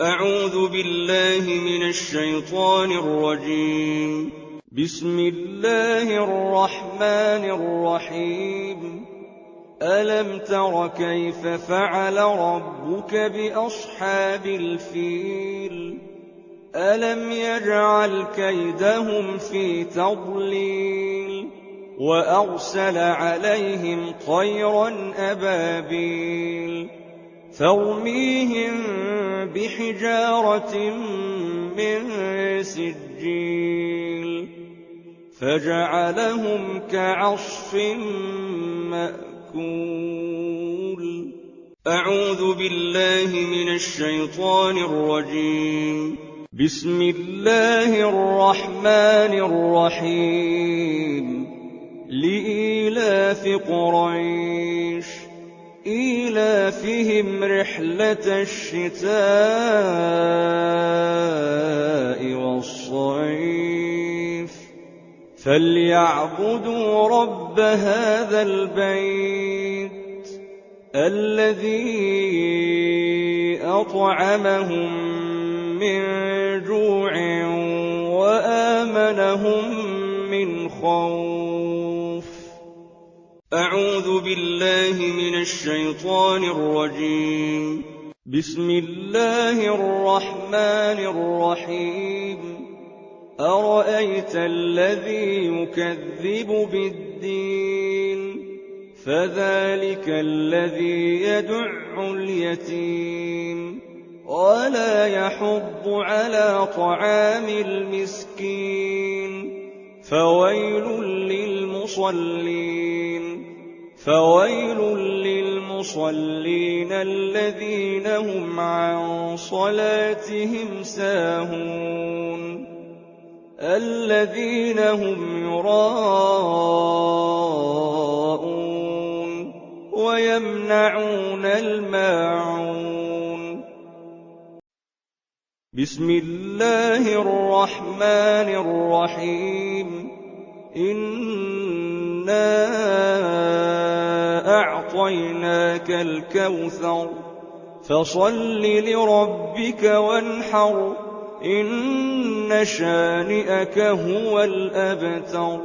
أعوذ بالله من الشيطان الرجيم. بسم الله الرحمن الرحيم. ألم تر كيف فعل ربك بأصحاب الفيل؟ ألم يجعل كيدهم في تضليل وأرسل عليهم طيرا أبابيل ترميهم بحجارة من سجيل فجعلهم كعصف مأكول. أعوذ بالله من الشيطان الرجيم. بسم الله الرحمن الرحيم. لإيلاف قريش إيلافهم رحلة الشتاء والصيف فليعبدوا رب هذا البيت الذي أطعمهم من جوع وآمنهم من خوف. أعوذ بالله من الشيطان الرجيم. بسم الله الرحمن الرحيم. أرأيت الذي يكذب بالدين فذلك الذي يدع اليتيم ولا يحض على طعام المسكين فويل للمصلين الذين هم عن صلاتهم ساهون الذين هم يراءون ويمنعون الماعون. بسم الله الرحمن الرحيم. إنا أعطيناك الكوثر فصل لربك وانحر إن شانئك هو الأبتر.